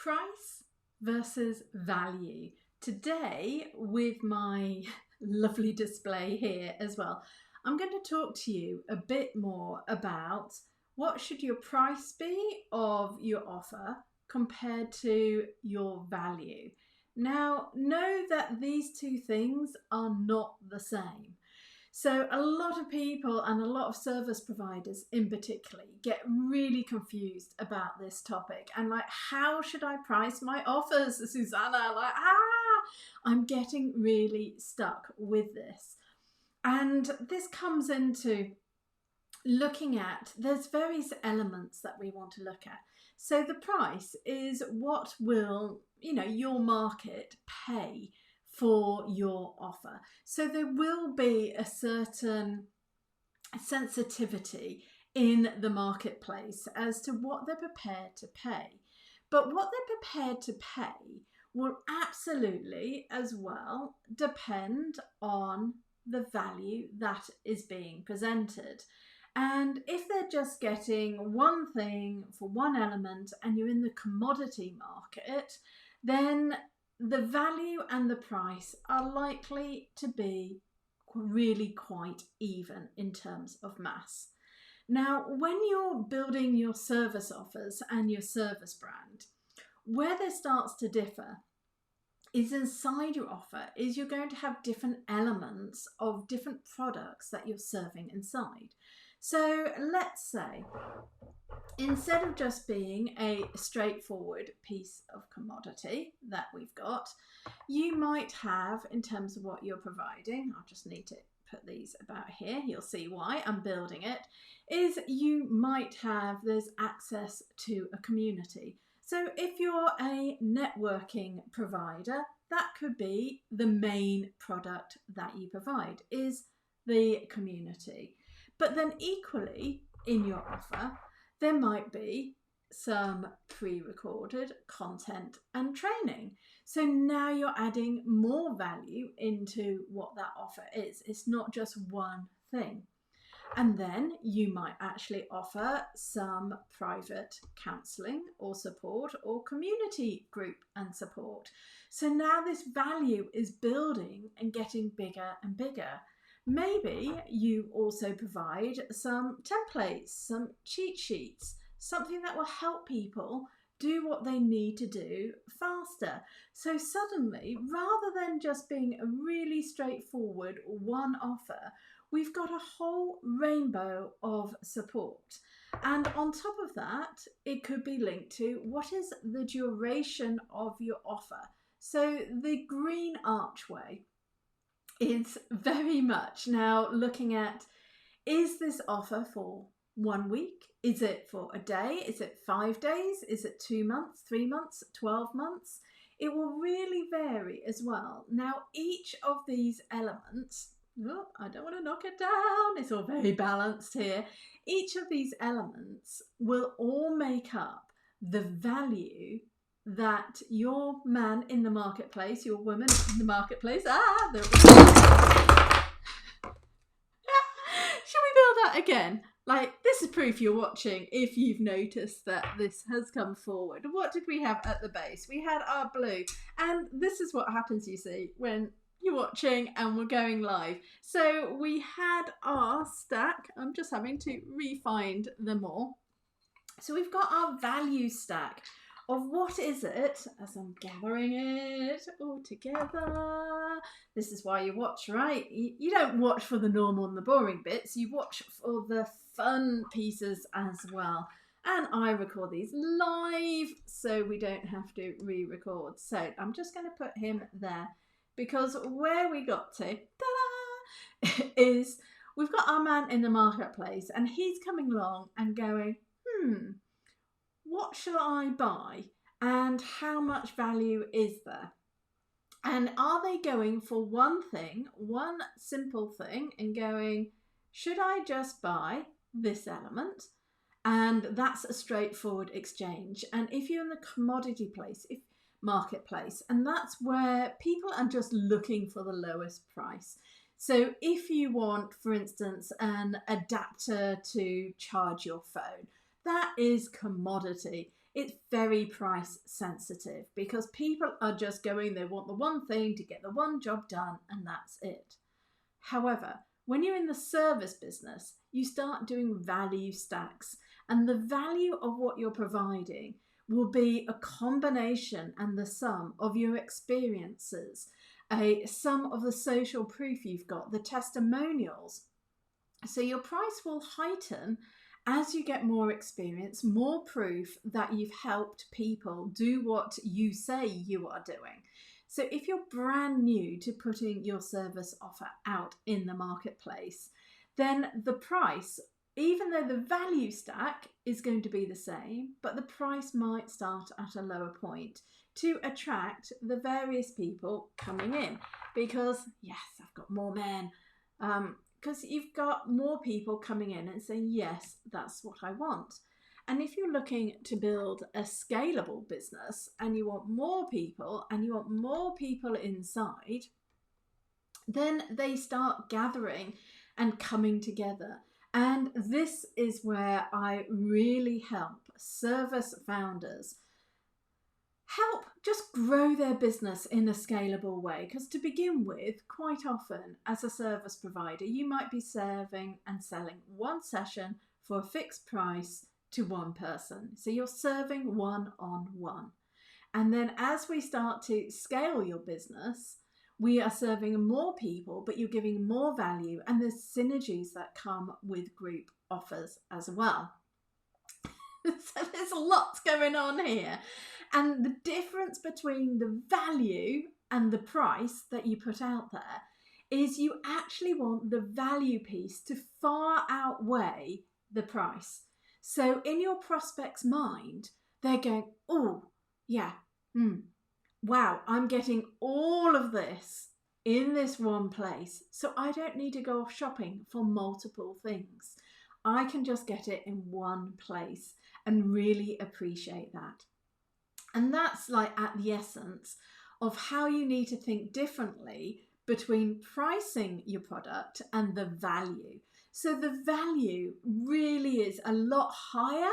Price versus value. Today, with my lovely display here as well, I'm going to talk to you a bit more about what should your price be of your offer compared to your value. Now, know that these two things are not the same. So a lot of people and a lot of service providers in particular get really confused about this topic and like, how should I price my offers, Susanna? I'm getting really stuck with this. And this comes into looking at, there's various elements that we want to look at. So the price is what will, your market pay for your offer. So there will be a certain sensitivity in the marketplace as to what they're prepared to pay. But what they're prepared to pay will absolutely as well depend on the value that is being presented. And if they're just getting one thing for one element and you're in the commodity market, then the value and the price are likely to be really quite even in terms of mass. Now, when you're building your service offers and your service brand, where this starts to differ is inside your offer is you're going to have different elements of different products that you're serving inside. So let's say, instead of just being a straightforward piece of commodity that we've got, you might have, in terms of what you're providing, I'll just need to put these about here, you'll see why I'm building it, is you might have, there's access to a community. So if you're a networking provider, that could be the main product that you provide, is the community. But then equally in your offer, there might be some pre-recorded content and training. So now you're adding more value into what that offer is. It's not just one thing. And then you might actually offer some private counselling or support or community group and support. So now this value is building and getting bigger and bigger. Maybe you also provide some templates, some cheat sheets, something that will help people do what they need to do faster. So suddenly, rather than just being a really straightforward one offer, we've got a whole rainbow of support. And on top of that, it could be linked to what is the duration of your offer. So the green archway is very much now looking at, is this offer for 1 week? Is it for a day? Is it 5 days? Is it 2 months, 3 months, 12 months? It will really vary as well. Now, each of these elements, I don't want to knock it down, it's all very balanced here. Each of these elements will all make up the value that your man in the marketplace, your woman in the marketplace, should we build that again? Like, this is proof you're watching if you've noticed that this has come forward. What did we have at the base? We had our blue, and this is what happens, you see, when you're watching and we're going live. So we had our stack. I'm just having to re-find them all. So we've got our value stack of what is it, as I'm gathering it all together. This is why you watch, right? You don't watch for the normal and the boring bits, you watch for the fun pieces as well. And I record these live, so we don't have to re-record. So I'm just going to put him there, because where we got to, ta-da, is we've got our man in the marketplace, and he's coming along and going, what shall I buy and how much value is there? And are they going for one thing, one simple thing, and going, should I just buy this element? And that's a straightforward exchange. And if you're in the commodity marketplace, and that's where people are just looking for the lowest price. So if you want, for instance, an adapter to charge your phone, that is commodity. it's very price sensitive because people are just going, they want the one thing to get the one job done, and that's it. However, when you're in the service business, you start doing value stacks, and the value of what you're providing will be a combination and the sum of your experiences, a sum of the social proof you've got, the testimonials. So your price will heighten as you get more experience, more proof that you've helped people do what you say you are doing. So if you're brand new to putting your service offer out in the marketplace, then the price, even though the value stack is going to be the same, but the price might start at a lower point to attract the various people coming in. Because, yes, I've got more men. Because you've got more people coming in and saying, yes, that's what I want. And if you're looking to build a scalable business and you want more people and you want more people inside, then they start gathering and coming together. And this is where I really help service founders help just grow their business in a scalable way. Because to begin with, quite often as a service provider, you might be serving and selling one session for a fixed price to one person. So you're serving one-on-one. And then as we start to scale your business, we are serving more people, but you're giving more value, and there's synergies that come with group offers as well. So there's lots going on here. And the difference between the value and the price that you put out there is you actually want the value piece to far outweigh the price. So in your prospect's mind, they're going, oh, yeah, wow, I'm getting all of this in this one place. So I don't need to go off shopping for multiple things. I can just get it in one place and really appreciate that. And that's like at the essence of how you need to think differently between pricing your product and the value. So the value really is a lot higher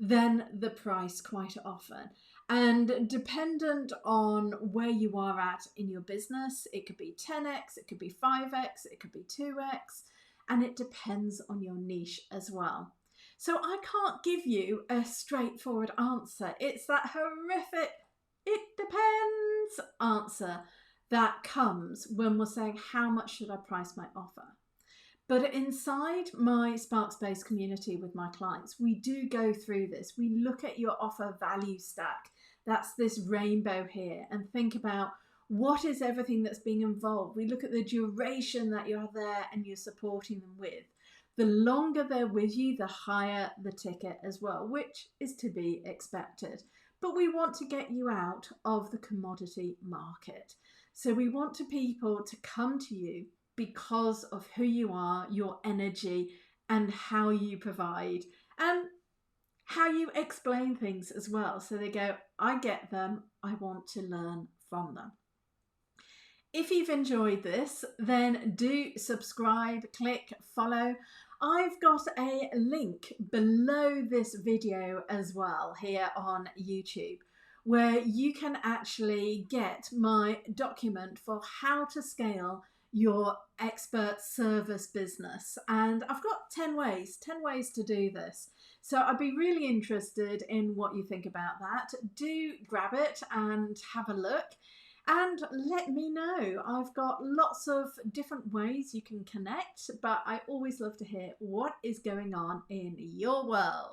than the price quite often. And dependent on where you are at in your business, it could be 10x, it could be 5x, it could be 2x, and it depends on your niche as well. So I can't give you a straightforward answer. It's that horrific, it depends answer that comes when we're saying, how much should I price my offer? But inside my Sparkspace community with my clients, we do go through this. We look at your offer value stack. That's this rainbow here, and think about what is everything that's being involved. We look at the duration that you're there and you're supporting them with. The longer they're with you, the higher the ticket as well, which is to be expected. But we want to get you out of the commodity market. So we want people to come to you because of who you are, your energy, and how you provide, and how you explain things as well. So they go, I get them, I want to learn from them. If you've enjoyed this, then do subscribe, click follow. I've got a link below this video as well here on YouTube, where you can actually get my document for how to scale your expert service business. And I've got 10 ways to do this. So I'd be really interested in what you think about that. Do grab it and have a look. And let me know. I've got lots of different ways you can connect, but I always love to hear what is going on in your world.